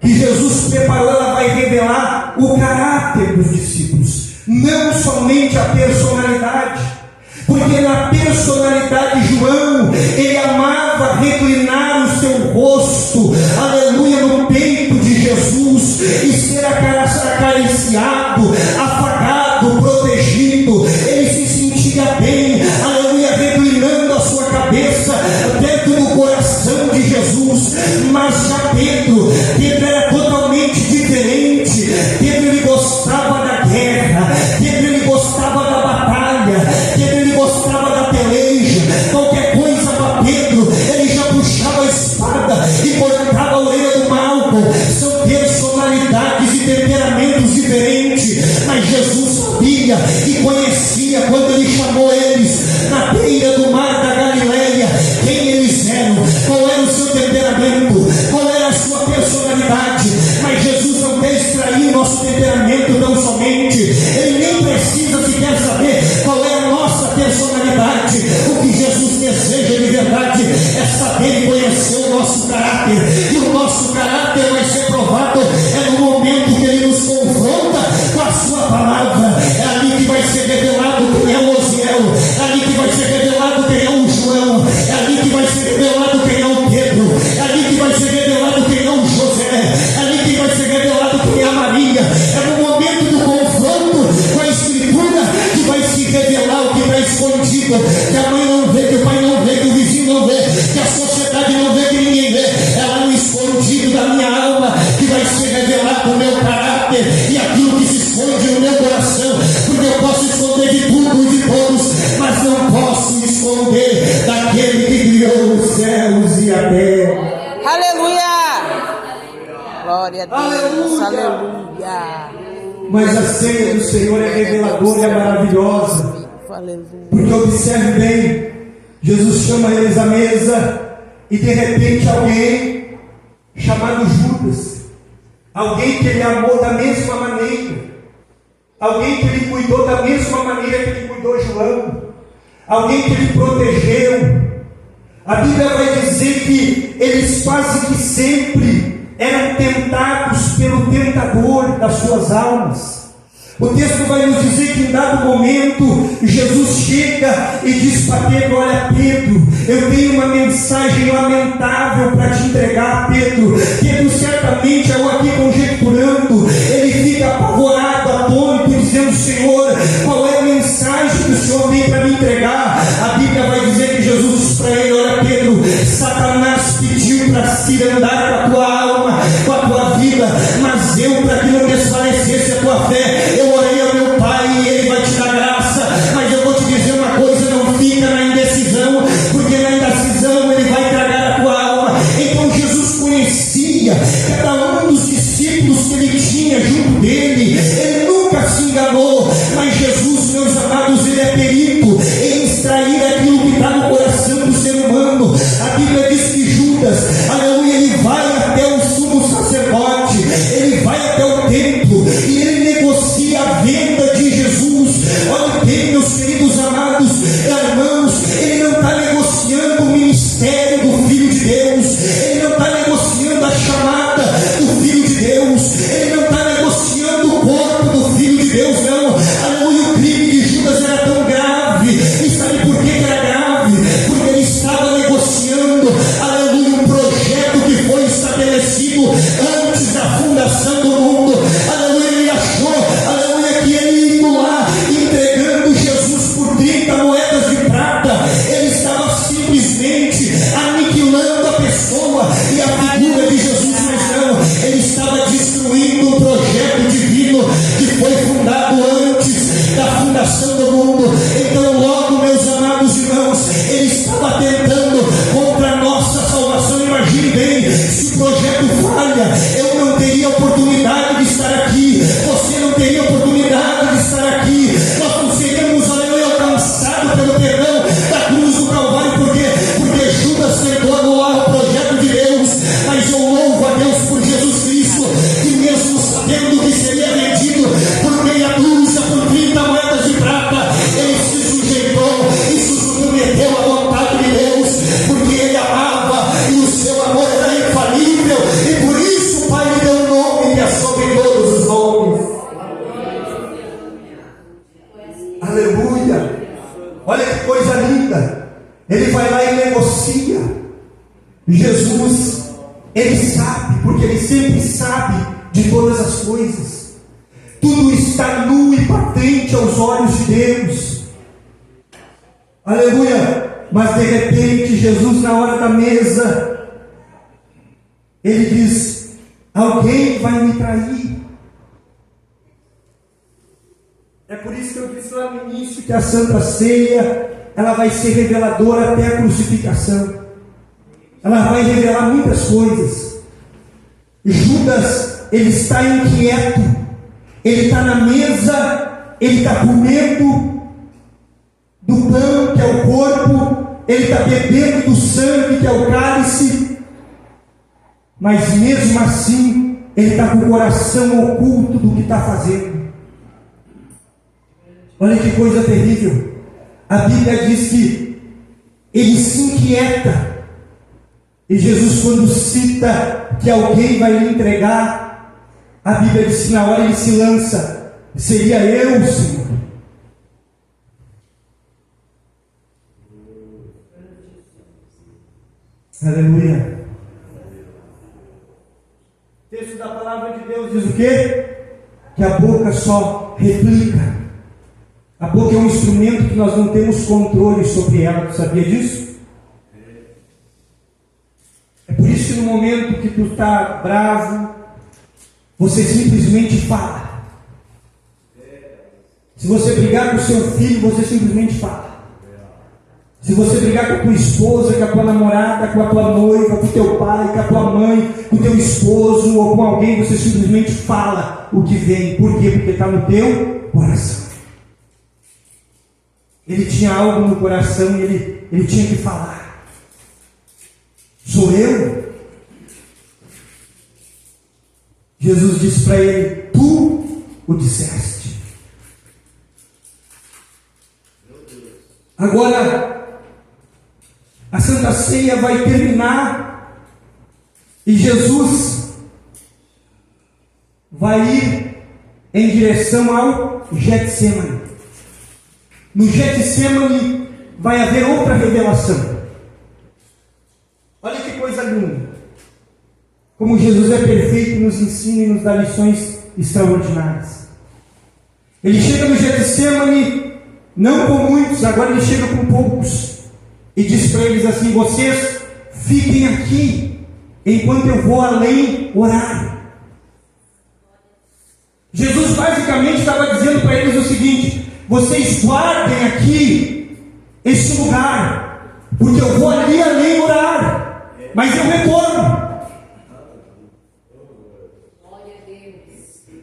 que Jesus preparou, ela vai revelar o caráter dos discípulos, não somente a personalidade, porque na personalidade de João, ele amava reclinar o seu rosto, aleluia, no peito de Jesus, e ser acariciado, afagado, protegido. Ele se sentia bem, aleluia, reclinando a sua cabeça dentro do coração de Jesus. Mas já Pedro era totalmente diferente. Pedro, ele gostava da guerra, Pedro, ele gostava da batalha, Pedro, ele gostava da peleja. Qualquer coisa para Pedro, ele já puxava a espada e cortava a orelha do Malco. São personalidades e temperamentos diferentes, mas Jesus sabia e conhecia quando ele chamou eles na beira do mar da Galileia, quem eles eram, qual era o seu temperamento, qual era a sua personalidade. Mas Jesus não quer extrair o nosso temperamento tão somente, ele nem precisa sequer saber qual é a nossa personalidade. O que Jesus deseja de verdade é saber e conhecer o nosso caráter, e o nosso caráter vai ser provado no momento que ele nos confronta com a sua palavra. É ali que vai ser revelado quem é o Osiel, é ali que vai ser revelado quem é o João, é ali que vai ser revelado quem é o Pedro, é ali que vai ser revelado quem é o José, é ali que vai ser revelado quem é a Maria. É no momento do confronto com a Escritura que vai se revelar o que está escondido, que a mãe não vê, que o pai não vê, que o vizinho não vê, que a sociedade não vê, que ninguém vê. É lá no escondido da minha alma que vai ser revelado o meu caráter e aquilo que se esconde no meu coração. Porque eu posso esconder de tudo e de todos, mas não posso esconder daquele que criou os céus e a terra. Aleluia! Glória a Deus, aleluia. Mas a ceia do Senhor é reveladora e é maravilhosa. Aleluia. Porque observe bem, Jesus chama eles à mesa e de repente alguém chamado Judas, alguém que ele amou da mesma maneira, alguém que ele cuidou da mesma maneira que ele cuidou João, alguém que ele protegeu. A Bíblia vai dizer que eles quase que sempre eram tentados pelo tentador das suas almas. O texto vai nos dizer que em dado momento Jesus chega e diz para Pedro: olha Pedro, eu tenho uma mensagem lamentável para te entregar. Pedro, certamente, eu aqui conjecturando, ele fica apavorado, atônito, dizendo: Senhor, qual é a mensagem que o Senhor vem para me entregar? A Bíblia vai dizer que Jesus diz para ele: olha Pedro, Satanás pediu para se andar com a tua alma, com a tua vida, mas eu, para que não desfalecesse a tua fé, eu orei ao meu Pai e Ele vai te dar graça. Mas eu vou te dizer uma coisa: não fica na indecisão, porque na indecisão Ele vai tragar a tua alma. Então Jesus conhecia cada um dos discípulos que Ele tinha junto dele, Ele nunca se enganou. Mas Jesus, meus amados, Ele é perito em extrair aquilo que está no coração do ser humano. A Bíblia diz que Judas, aleluia, ele vai até o sumo sacerdote, ele vai até o templo e ele negocia a venda de Jesus. Olha bem, meus queridos amados irmãos, ele não está negociando o ministério do Filho de Deus, ele não está negociando a chamada do Filho de Deus, ele não está negociando o corpo do Filho de Deus, não. Aleluia, o crime de Judas era tão grave, e sabe por que era grave? Porque ele estava negociando, aleluia, um projeto que foi estabelecido antes da fundação do mundo. Aleluia, ele achou, aleluia, que ele indo lá entregando Jesus por 30 moedas de prata, ele estava simplesmente aniquilando a pessoa e a figura de Jesus. Mas não, ele estava destruindo um projeto divino que foi fundado antes da fundação do mundo. Então logo, meus amados irmãos, ele estava tentando contra a nossa salvação. Imagine bem, se o projeto falha, negocia. Jesus, Ele sabe, porque Ele sempre sabe de todas as coisas. Tudo está nu e patente aos olhos de Deus. Aleluia. Mas de repente, Jesus, na hora da mesa, Ele diz: alguém vai me trair. É por isso que eu disse lá no início que a Santa Ceia, ela vai ser reveladora até a crucificação. Ela vai revelar muitas coisas. Judas, ele está inquieto. Ele está na mesa, ele está comendo do pão, que é o corpo, ele está bebendo do sangue, que é o cálice. Mas mesmo assim, ele está com o coração oculto do que está fazendo. Olha que coisa terrível. A Bíblia diz que ele se inquieta. E Jesus, quando cita que alguém vai lhe entregar, a Bíblia diz que na hora ele se lança: seria eu, Senhor. Aleluia. O texto da palavra de Deus diz o quê? Que a boca só replica. A boca é um instrumento que nós não temos controle sobre ela. Tu sabia disso? É por isso que no momento que tu está bravo, você simplesmente fala. Se você brigar com o seu filho, você simplesmente fala. Se você brigar com a tua esposa, com a tua namorada, com a tua noiva, com o teu pai, com a tua mãe, com o teu esposo ou com alguém, você simplesmente fala o que vem. Por quê? Porque está no teu coração. Ele tinha algo no coração e ele tinha que falar. Sou eu? Jesus disse para ele: tu o disseste. Agora, a Santa Ceia vai terminar e Jesus vai ir em direção ao Getsemane. No Getsemane vai haver outra revelação. Olha que coisa linda. Como Jesus é perfeito, nos ensina e nos dá lições extraordinárias. Ele chega no Getsemane, não com muitos, agora ele chega com poucos. E diz para eles assim: vocês fiquem aqui, enquanto eu vou além orar. Jesus basicamente estava dizendo para eles o seguinte: vocês guardem aqui este lugar, porque eu vou ali além orar, mas eu retorno.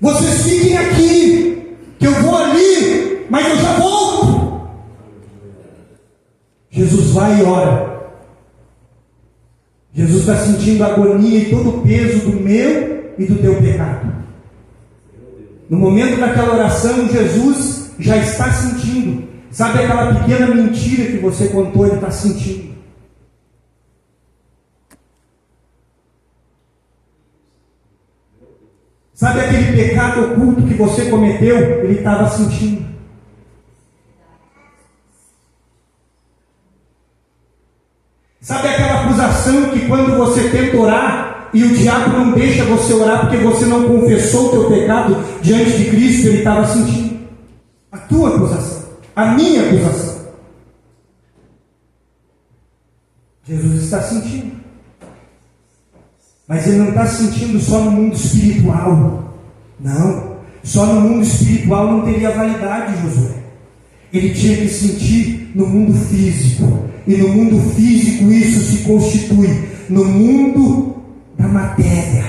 Vocês fiquem aqui, que eu vou ali, mas eu já volto. Jesus vai e ora. Jesus está sentindo a agonia e todo o peso do meu e do teu pecado. No momento daquela oração, Jesus já está sentindo. Sabe aquela pequena mentira que você contou? Ele está sentindo. Sabe aquele pecado oculto que você cometeu? Ele estava sentindo. Sabe aquela acusação que quando você tenta orar e o diabo não deixa você orar porque você não confessou o teu pecado diante de Cristo? Ele estava sentindo. A tua acusação, a minha acusação. Jesus está sentindo. Mas ele não está sentindo só no mundo espiritual. Não. Só no mundo espiritual não teria validade, Josué. Ele tinha que sentir no mundo físico. E no mundo físico isso se constitui no mundo da matéria,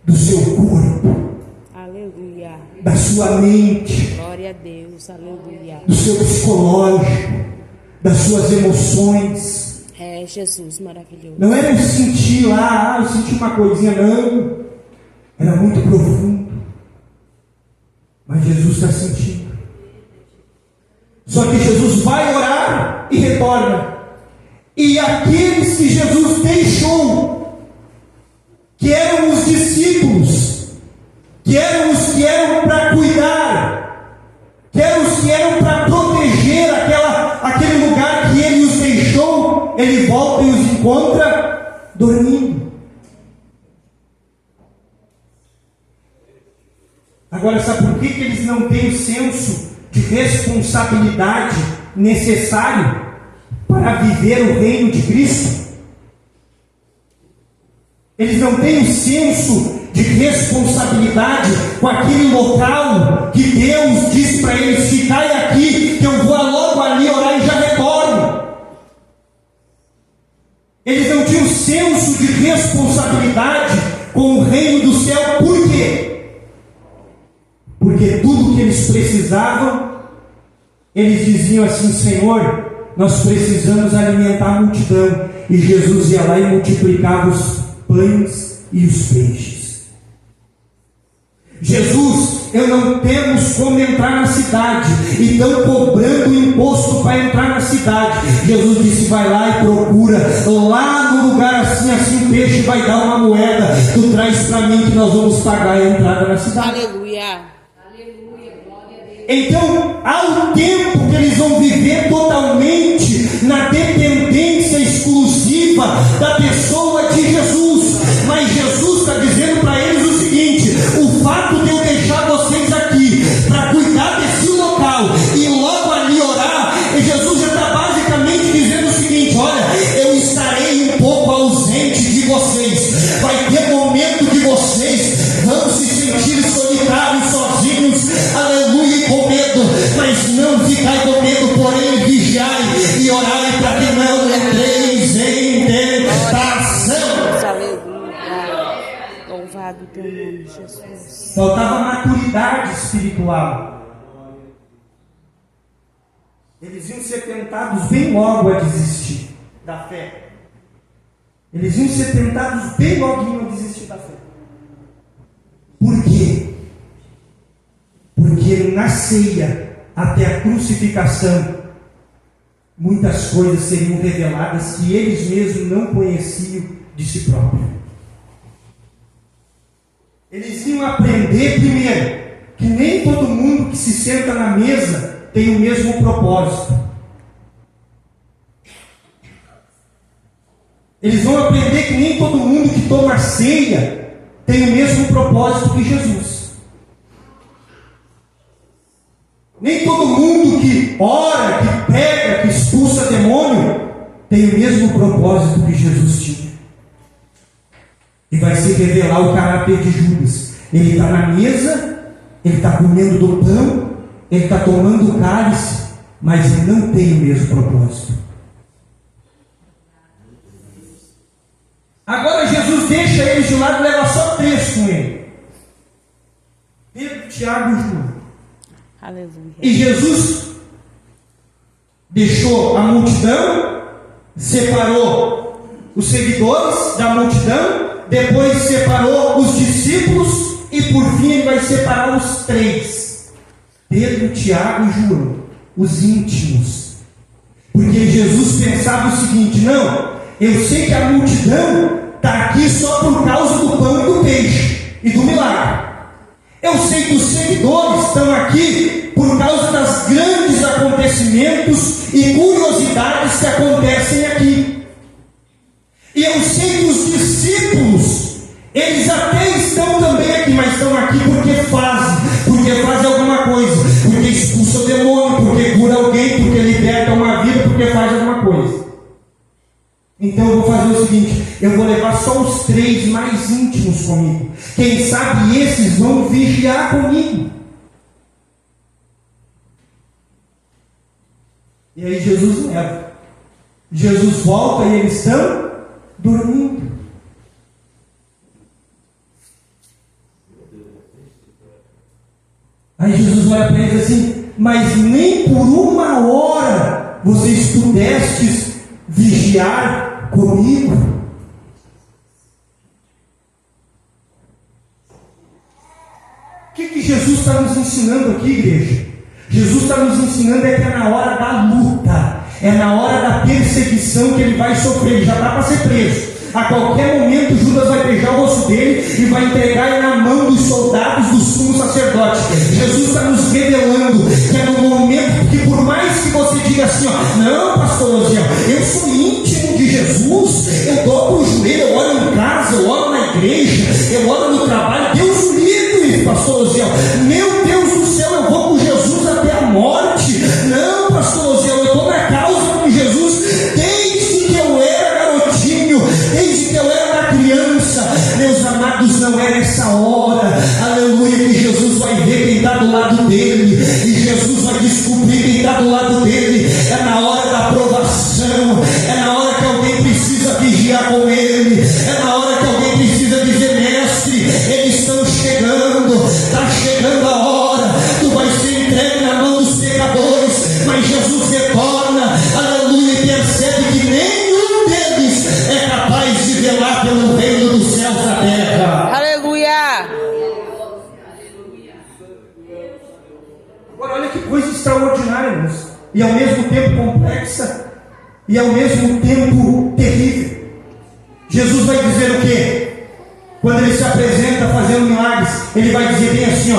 do seu corpo. Aleluia. Da sua mente. Glória a Deus. Aleluia. Do seu psicológico. Das suas emoções. É, Jesus maravilhoso. Não era eu sentir lá, eu senti uma coisinha, não. Era muito profundo. Mas Jesus está sentindo. Só que Jesus vai orar e retorna. E aqueles que Jesus deixou, que eram os discípulos, que eram os que eram para cuidar, que eram os que eram para proteger aquele lugar que ele os deixou, ele volta e Agora, sabe por que eles não têm o senso de responsabilidade necessário para viver o reino de Cristo? Eles não têm o senso de responsabilidade com aquele local que Deus disse para eles: ficai aqui, que eu vou logo ali orar e já retorno. Eles não tinham senso de responsabilidade com o reino do céu. Por quê? Porque tudo que eles precisavam, eles diziam assim: Senhor, nós precisamos alimentar a multidão. E Jesus ia lá e multiplicava os pães e os peixes. Jesus, eu não temos como entrar na cidade, e estão cobrando imposto para entrar na cidade. Jesus disse: vai lá e procura, lá no lugar assim, assim o peixe vai dar uma moeda, tu traz para mim que nós vamos pagar a entrada na cidade. Aleluia. Então, há um tempo que eles vão viver totalmente na dependência exclusiva da pessoa de Jesus. Mas Jesus está dizendo para eles o seguinte: o fato de eu deixar vocês aqui para cuidar desse local e logo ali orar, Jesus já está basicamente dizendo o seguinte: olha, eu estarei um pouco ausente de vocês. Vai ter momento que vocês vão se sentir solitários, sozinhos, aleluia, com medo, mas não ficai com medo, porém vigiai e orai para que não entreis em tentação. Aleluia. Louvado teu nome, Jesus. Faltava maturidade espiritual. Eles iam ser tentados bem logo a desistir da fé. Eles iam ser tentados bem logo a desistir da fé. Por quê? Porque na ceia, até a crucificação, muitas coisas seriam reveladas que eles mesmos não conheciam de si próprios. Eles iam aprender, primeiro, que nem todo mundo que se senta na mesa tem o mesmo propósito. Eles vão aprender que nem todo mundo que toma ceia tem o mesmo propósito que Jesus. Nem todo mundo que ora, que prega, que expulsa demônio tem o mesmo propósito que Jesus tinha. E vai se revelar o caráter de Judas. Ele está na mesa, ele está comendo do pão, ele está tomando o cálice, mas ele não tem o mesmo propósito. Agora Jesus deixa eles de lado e leva só 3 com ele: Pedro, Tiago e João. Aleluia. E Jesus deixou a multidão, separou os seguidores da multidão, depois separou os discípulos e por fim ele vai separar os 3: Pedro, Tiago e João, os íntimos. Porque Jesus pensava o seguinte: não, eu sei que a multidão está aqui só por causa do pão e do peixe e do milagre. Eu sei que os seguidores estão aqui por causa das grandes acontecimentos e curiosidades que acontecem aqui. E eu sei que os discípulos, eles até estão também aqui, mas estão aqui porque fazem alguma coisa, porque expulsa o demônio, porque cura alguém, porque liberta uma vida, porque faz alguma coisa. Então eu vou fazer o seguinte: eu vou levar só os 3 mais íntimos comigo. Quem sabe esses vão vigiar comigo. E aí Jesus leva. Jesus volta e eles estão dormindo. Aí Jesus olha para eles assim: mas nem por uma hora vocês pudestes vigiar comigo? O que Jesus está nos ensinando aqui, igreja? Jesus está nos ensinando que é na hora da luta, é na hora da perseguição que ele vai sofrer. Ele já está para ser preso. A qualquer momento Judas vai beijar o osso dele e vai entregar ele na mão dos soldados do sumo sacerdote. Jesus está nos revelando que é no momento que, por mais que você diga assim, ó, não, pastor Osiel, eu sou íntimo de Jesus, eu dobro o joelho, eu oro em casa, eu oro na igreja, eu oro no trabalho, Deus o livre, pastor Osiel. Meu Deus do céu, eu vou com Jesus até a morte. Não, pastor Osiel, eu estou na causa com Jesus desde que eu era garotinho, desde que eu era uma criança. Meus amados, não é nessa hora, aleluia, que Jesus vai ver quem está do lado dele, e Jesus vai descobrir quem está do lado dele. É na hora da aprovação, é na hora que alguém precisa vigiar com ele, é na hora que alguém precisa dizer: mestre, eles estão chegando, está chegando a hora, tu vai ser entregue na mão dos pecadores. Mas Jesus retorna, aleluia, e percebe que nenhum deles é capaz de velar pelo reino dos céus da terra. Aleluia. Agora olha que coisa extraordinária, irmãos, e ao mesmo tempo complexa, e ao mesmo tempo terrível. Jesus vai dizer o quê? Quando ele se apresenta fazendo milagres, ele vai dizer bem assim,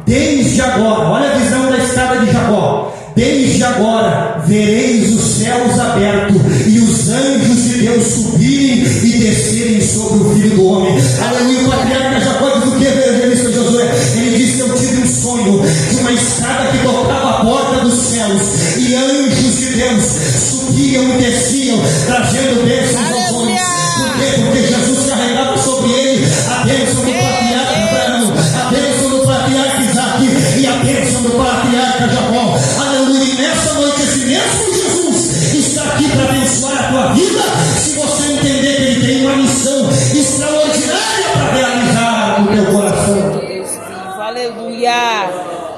desde agora, olha a visão da estrada de Jacó. Desde agora vereis os céus abertos e os anjos de Deus subirem e descerem sobre o Filho do Homem. Aleluia. O patriarca Jacó diz o que, evangelista Josué? Ele disse: eu tive um sonho de uma escada que tocava a porta dos céus, e anjos de Deus subiam e desciam, trazendo bênçãos aos homens. Por quê? Porque Jesus carregava sobre ele a bênção do patriarca Abraão, a bênção do patriarca Isaac e a bênção do patriarca Jacó. Aleluia. E nessa noite esse mesmo Jesus está aqui para abençoar a tua vida, se você entender que ele tem uma missão extraordinária para realizar no teu coração. Deus vivo, aleluia.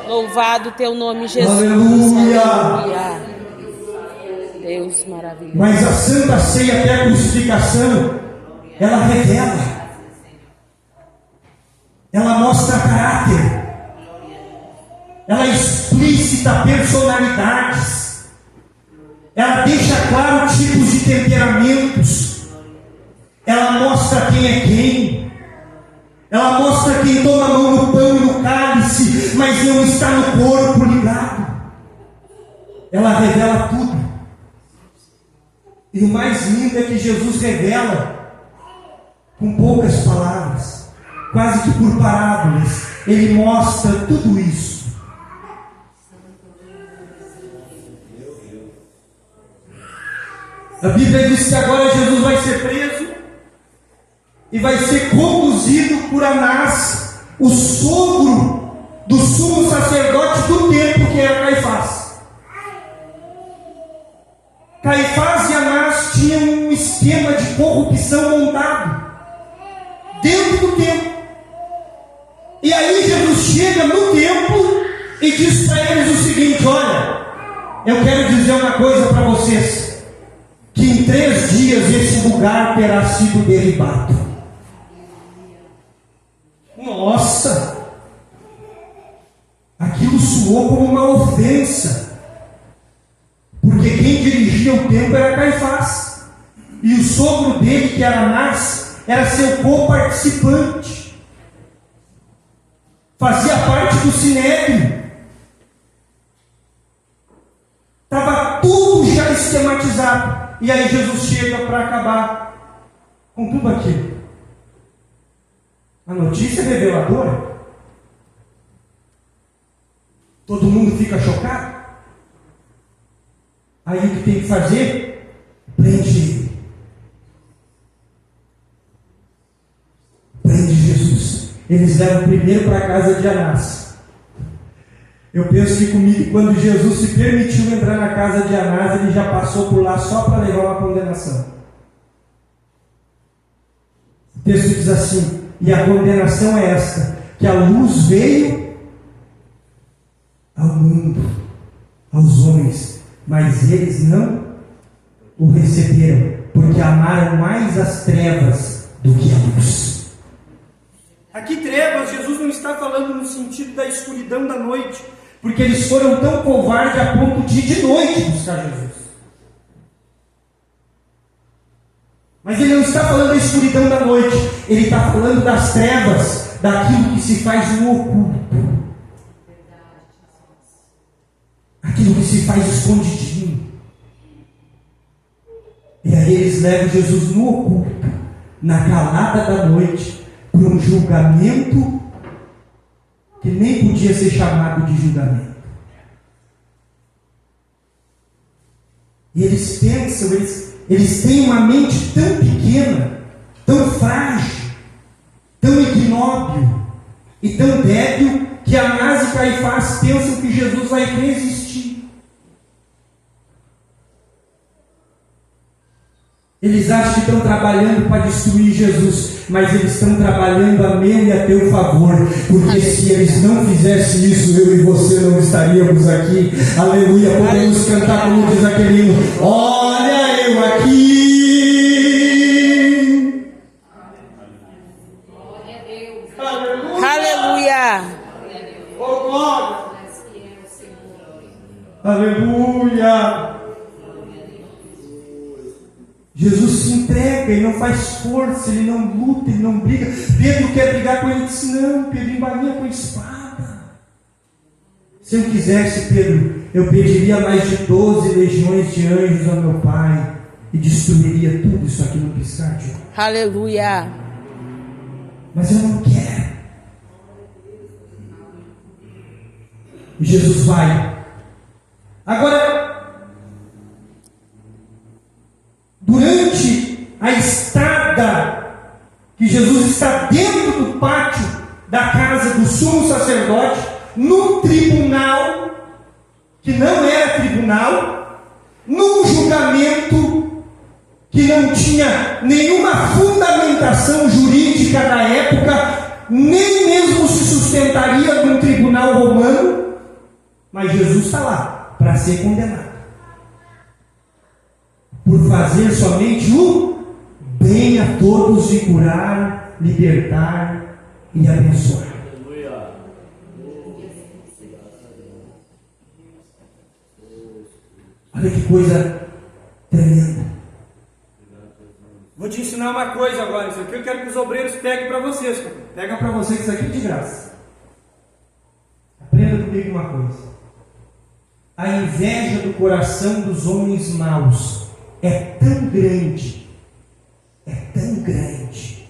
Louvado teu nome, Jesus. Aleluia. Aleluia. Deus maravilhoso. Mas a Santa Ceia até a crucificação, ela revela, ela mostra caráter, ela explicita personalidades, ela deixa claro tipos de temperamentos, ela mostra quem é quem, ela mostra quem toma a mão no pão e no cálice, mas não está no corpo ligado. Ela revela tudo. E o mais lindo é que Jesus revela com poucas palavras, quase que por parábolas. Ele mostra tudo isso. A Bíblia diz que agora Jesus vai ser preso e vai ser conduzido por Anás, o sogro do sumo sacerdote do tempo, que era Caifás. Caifás e Anás tinham um esquema de corrupção montado dentro do templo. E aí Jesus chega no templo e diz para eles o seguinte: olha, eu quero dizer uma coisa para vocês, que em 3 dias esse lugar terá sido derribado. Nossa! Aquilo soou como uma ofensa, porque quem dirigia o templo era Caifás, e o sogro dele, que era Anás, era seu co-participante, fazia parte do sinédrio. Estava tudo já esquematizado. E aí Jesus chega para acabar com tudo aquilo. A notícia é reveladora. Todo mundo fica chocado. Aí o que tem que fazer? Prende ele. Prende Jesus. Eles levam primeiro para a casa de Anás. Eu penso que comigo, quando Jesus se permitiu entrar na casa de Anás, ele já passou por lá só para levar uma condenação. O texto diz assim: e a condenação é esta, que a luz veio ao mundo, aos homens, mas eles não o receberam, porque amaram mais as trevas do que a luz. Aqui trevas, Jesus não está falando no sentido da escuridão da noite, porque eles foram tão covardes a ponto de ir de noite buscar Jesus. Mas ele não está falando da escuridão da noite, ele está falando das trevas, daquilo que se faz no oculto, aquilo que se faz escondidinho. E aí eles levam Jesus no oculto, na calada da noite, para um julgamento que nem podia ser chamado de julgamento. E eles pensam, eles têm uma mente tão pequena, tão frágil, tão ignóbil e tão débil, que Anás e Caifás pensam que Jesus vai resistir. Eles acham que estão trabalhando para destruir Jesus, mas eles estão trabalhando a meu e a teu favor, porque se eles não fizessem isso, eu e você não estaríamos aqui. Aleluia, podemos cantar como diz aquele hino: olha eu aqui. Aleluia. Oh, glória. Aleluia. Jesus se entrega, ele não faz força, ele não luta, ele não briga. Pedro quer brigar com ele, disse: não, Pedro, embainha com a espada. Se eu quisesse, Pedro, eu pediria mais de 12 legiões de anjos ao meu Pai e destruiria tudo isso aqui no piscar de olhos. Aleluia. Mas eu não quero. E Jesus vai. Agora, durante a estada que Jesus está dentro do pátio da casa do sumo sacerdote, num tribunal que não era tribunal, num julgamento que não tinha nenhuma fundamentação jurídica da época, nem mesmo se sustentaria num tribunal romano, mas Jesus está lá para ser condenado por fazer somente o bem a todos e curar, libertar e abençoar. Olha que coisa tremenda. Vou te ensinar uma coisa agora. Isso aqui eu quero que os obreiros peguem para vocês. Pega para vocês isso aqui de graça. Aprenda comigo uma coisa. A inveja do coração dos homens maus é tão grande, tão grande.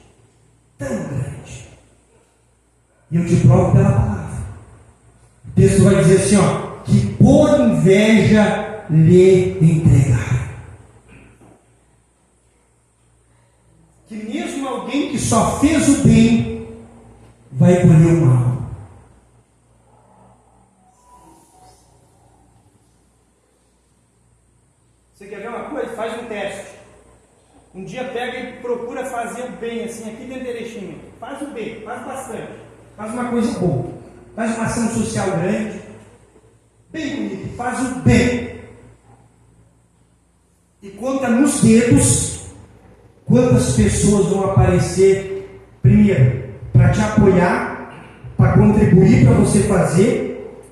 E eu te provo pela palavra. O texto vai dizer assim, ó, que por inveja lhe entregar. Que mesmo alguém que só fez o bem vai colher o mal. Você quer ver uma coisa? Faz um teste. Um dia pega e procura fazer o bem, assim, aqui dentro da Erechim. Faz o bem, faz bastante. Faz uma coisa boa. Faz uma ação social grande. Bem bonita. Faz o bem. E conta nos dedos quantas pessoas vão aparecer, primeiro, para te apoiar, para contribuir para você fazer,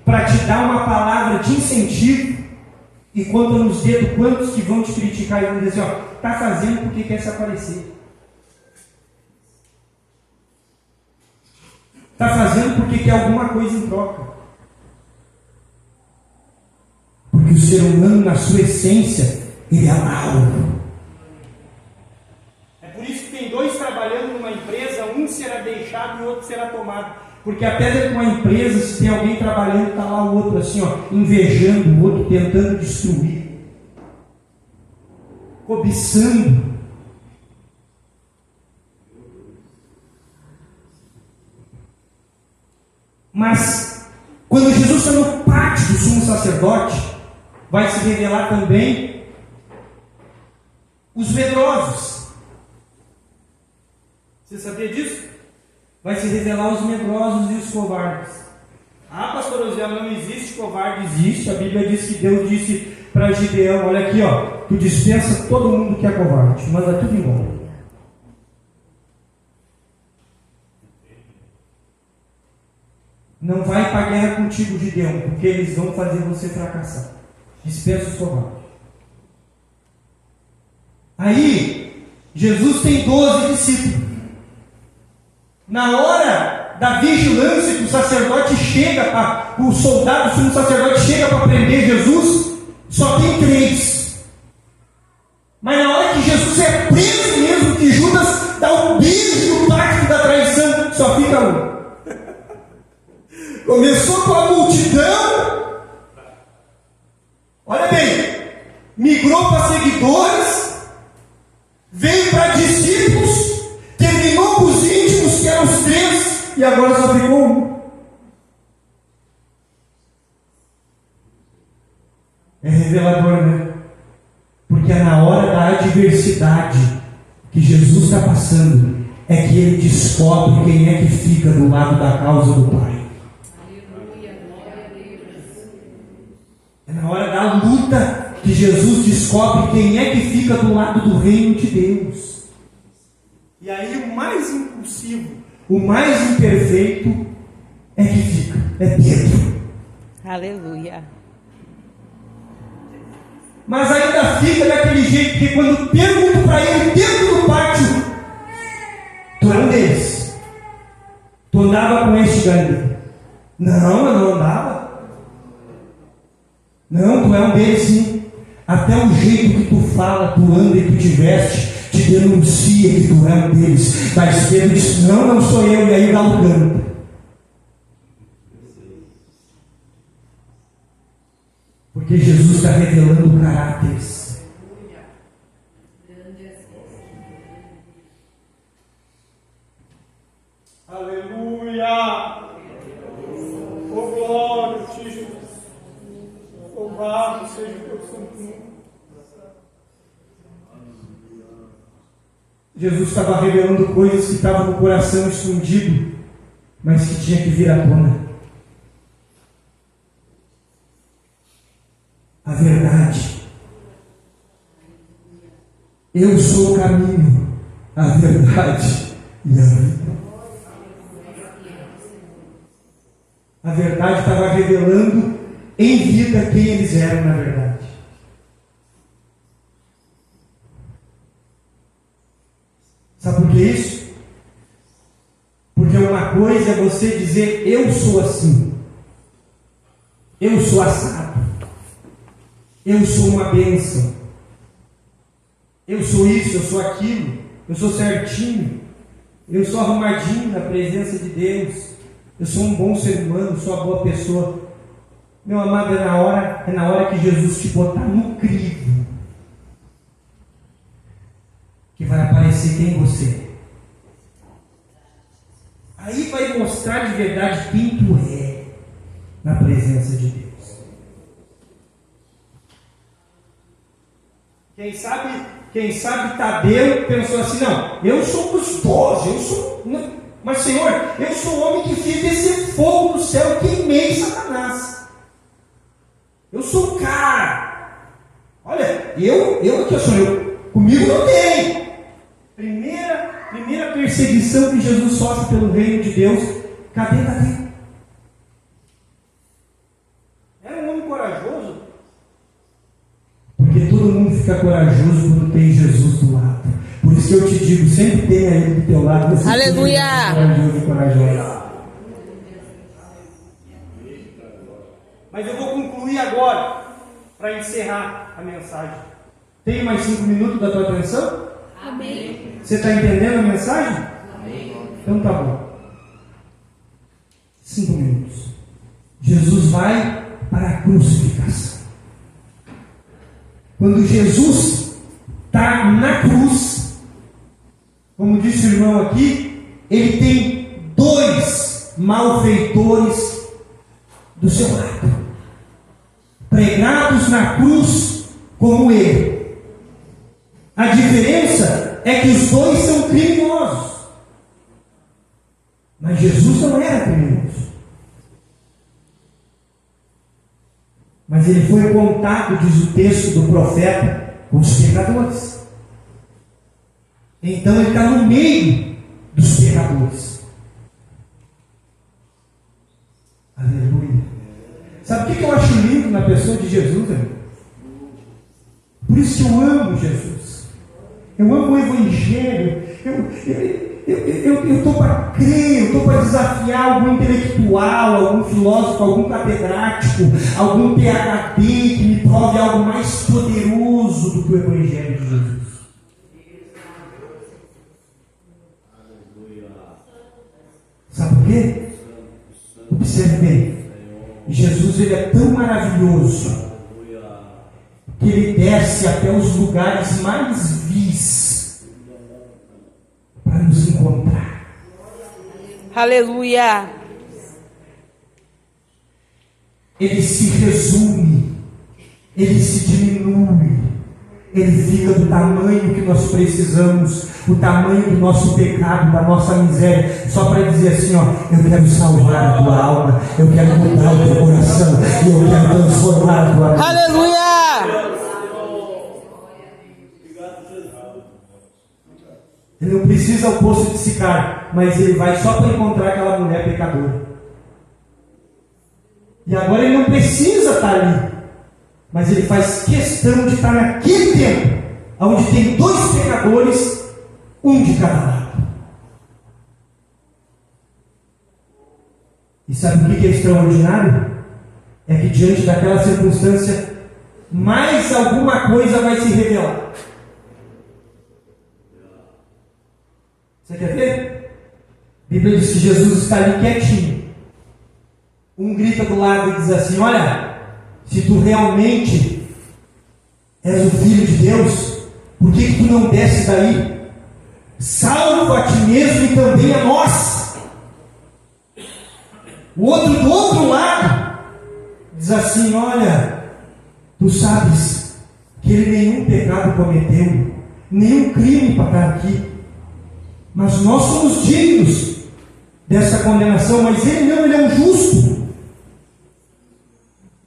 para te dar uma palavra de incentivo, e conta nos dedos quantos que vão te criticar e vão dizer, ó, está fazendo porque quer se aparecer. Está fazendo porque quer alguma coisa em troca. Porque o ser humano, na sua essência, ele é mau. É por isso que tem dois trabalhando numa empresa, um será deixado e o outro será tomado. Porque até dentro de uma empresa, se tem alguém trabalhando, está lá o outro assim, ó, invejando o outro, tentando destruir, cobiçando. Mas quando Jesus está no pátio do sumo sacerdote, vai se revelar também os medrosos. Você sabia disso? Vai se revelar os medrosos e os covardes. Ah, pastor Osiel, não existe covarde. Existe. A Bíblia diz que Deus disse para Gideão, olha aqui, ó, tu dispensa todo mundo que é covarde, manda tudo embora. Não vai para a guerra contigo, Gideão, porque eles vão fazer você fracassar. Dispensa os covardes. Aí, Jesus tem 12 discípulos. Na hora da vigilância que o sacerdote chega, o soldado, o sumo sacerdote chega para prender Jesus, só tem 3. Mas na hora que Jesus é preso mesmo, que Judas dá um beijo no pacto da traição, só fica 1. Começou com a multidão, olha bem, migrou para seguidores, veio para discípulos, terminou com os íntimos, que eram os 3, e agora só ficou um. É revelador, né? Porque é na hora da adversidade que Jesus está passando, é que ele descobre quem é que fica do lado da causa do Pai. É na hora da luta que Jesus descobre quem é que fica do lado do reino de Deus. E aí o mais impulsivo, o mais imperfeito é que fica, é Pedro. Aleluia. Mas ainda fica daquele jeito que quando pergunto para ele dentro do pátio, tu é um deles, tu andava com este gangue? Não, eu não andava. Não, tu é um deles sim. Até o jeito que tu fala, tu anda e tu te veste, te denuncia que tu é um deles. Mas Pedro disse, não, não sou eu. E aí o galo canta. Porque Jesus está revelando caráteres. Aleluia! Oh glória a ti, Jesus. Louvado seja o teu santo nome. Jesus estava revelando coisas que estavam no coração escondido, mas que tinha que vir à tona. A verdade. Eu sou o caminho, a verdade e a vida. A verdade estava revelando em vida quem eles eram na verdade. Sabe por que isso? Porque uma coisa é você dizer, eu sou assim, eu sou assado, eu sou uma bênção, eu sou isso, eu sou aquilo, eu sou certinho, eu sou arrumadinho na presença de Deus, eu sou um bom ser humano, sou uma boa pessoa. Meu amado, é na hora que Jesus te botar no crivo que vai aparecer quem você é. Aí vai mostrar de verdade quem tu é na presença de Deus. Quem sabe Tadeu pensou assim, não, eu sou dos 12, eu sou... Não, mas Senhor, eu sou o homem que fiz descer fogo do céu e queimei Satanás. Eu sou o cara. Olha, eu sou eu. Comigo não tem. Primeira perseguição que Jesus sofre pelo reino de Deus. Cadê? Era um homem corajoso. Porque todo mundo fica corajoso quando tem Jesus do lado. Por isso que eu te digo, sempre tenha ele do teu lado. Aleluia! Corajoso e corajoso. Mas eu vou concluir agora, para encerrar a mensagem. Tem mais 5 minutos da tua atenção? Amém. Você está entendendo a mensagem? Amém. Então tá bom. 5 minutos. Jesus vai para a crucificação. Quando Jesus está na cruz, como disse o irmão aqui, ele tem 2 malfeitores do seu lado, pregados na cruz como ele. A diferença é que os 2 são criminosos, mas Jesus não era criminoso. Mas ele foi contado, diz o texto do profeta, com os pecadores. Então ele está no meio dos pecadores. Aleluia. Sabe o que eu acho lindo na pessoa de Jesus, amigo? Por isso que eu amo Jesus. Eu amo o Evangelho. Eu estou para crer, eu estou para desafiar algum intelectual, algum filósofo, algum catedrático, algum PhD que me prove algo mais poderoso do que o Evangelho de Jesus. Sabe por quê? Observe bem, Jesus ele é tão maravilhoso que ele desce até os lugares mais vis para nos encontrar. Aleluia. Ele se resume, ele se diminui, ele fica do tamanho que nós precisamos, o tamanho do nosso pecado, da nossa miséria, só para dizer assim, ó, eu quero salvar a tua alma, eu quero mudar o teu coração, e eu quero transformar a tua vida. Aleluia. Ele não precisa ao poço de Sicar, mas ele vai só para encontrar aquela mulher pecadora. E agora ele não precisa estar ali, mas ele faz questão de estar naquele tempo, onde tem 2 pecadores, um de cada lado. E sabe o que é extraordinário? É que diante daquela circunstância, mais alguma coisa vai se revelar. Você quer ver? A Bíblia diz que Jesus está ali quietinho. Um grita do lado e diz assim: olha, se tu realmente és o Filho de Deus, por que tu não desce daí? Salva a ti mesmo e também a nós. O outro do outro lado diz assim: olha, tu sabes que ele nenhum pecado cometeu, nenhum crime para estar aqui, mas nós somos dignos dessa condenação, mas ele não, ele é um justo.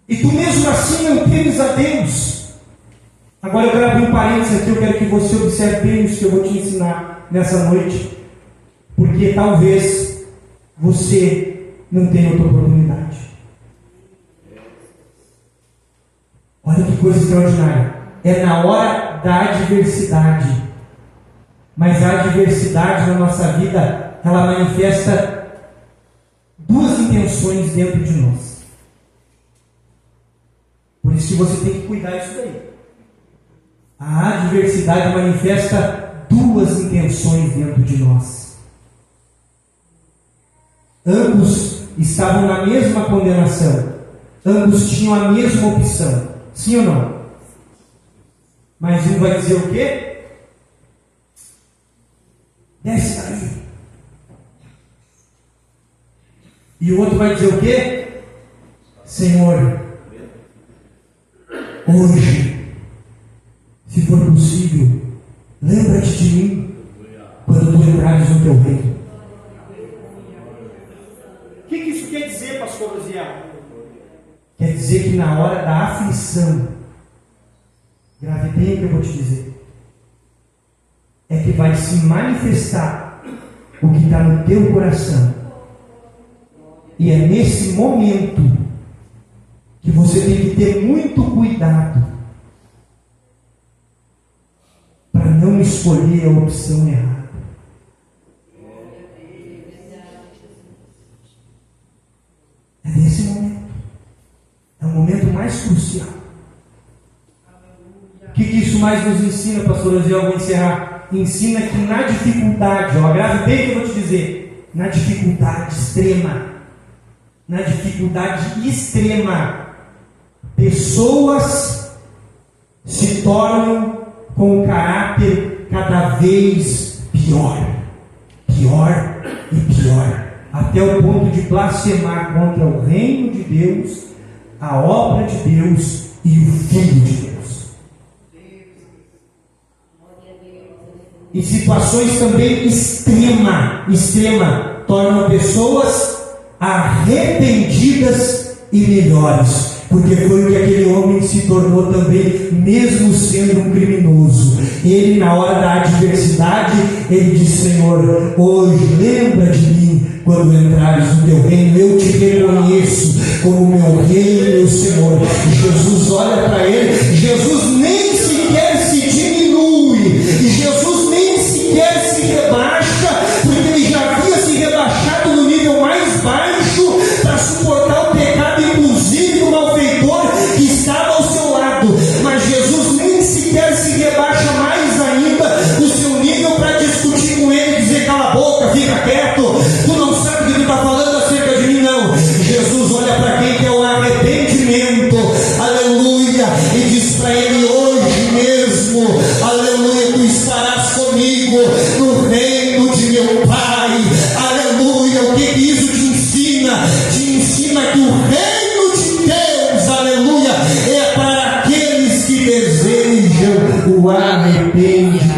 E tu mesmo assim não temes a Deus. Agora eu quero abrir um parênteses aqui, eu quero que você observe bem isso que eu vou te ensinar nessa noite, porque talvez você não tenha outra oportunidade. Olha que coisa extraordinária. É na hora da adversidade. Mas a adversidade na nossa vida, ela manifesta 2 intenções dentro de nós. Por isso que você tem que cuidar disso daí. A adversidade manifesta 2 intenções dentro de nós. Ambos estavam na mesma condenação. Ambos tinham a mesma opção. Sim ou não? Mas um vai dizer o quê? Desce daí. E o outro vai dizer o quê? Senhor, hoje, se for possível, lembra-te de mim quando tu entrares no teu reino. O que isso quer dizer, pastor Rosiel? Quer dizer que na hora da aflição, grave bem o que eu vou te dizer, é que vai se manifestar o que está no teu coração. E é nesse momento que você tem que ter muito cuidado para não escolher a opção errada. É nesse momento. É o momento mais crucial. O que isso mais nos ensina, pastor Osiel? Eu vou encerrar. Ensina que na dificuldade, ó, grave bem o que eu vou te dizer, na dificuldade extrema, pessoas se tornam com um caráter cada vez pior, até o ponto de blasfemar contra o reino de Deus, a obra de Deus e o Filho de Deus. Em situações também extrema, tornam pessoas arrependidas e melhores, porque foi o que aquele homem se tornou também, mesmo sendo um criminoso. Ele, na hora da adversidade, ele diz: Senhor, hoje lembra de mim quando entrares no teu reino. Eu te reconheço como meu rei e meu Senhor. E Jesus olha para ele. Jesus nem sequer se diminui, e Jesus nem sequer se rebaixa, porque ele já havia se rebaixado no nível mais baixo para suportar o pecado, inclusive do malfeitor que estava ao seu lado. Mas Jesus nem sequer se rebaixa mais ainda o seu nível para discutir com ele e dizer: cala a boca, fica quieto, tu não sabe o que tu está falando acerca de mim. Não, Jesus para ele hoje mesmo: aleluia, tu estarás comigo no reino de meu Pai. Aleluia. O que isso te ensina? Te ensina que o reino de Deus, aleluia, é para aqueles que desejam o arrependimento.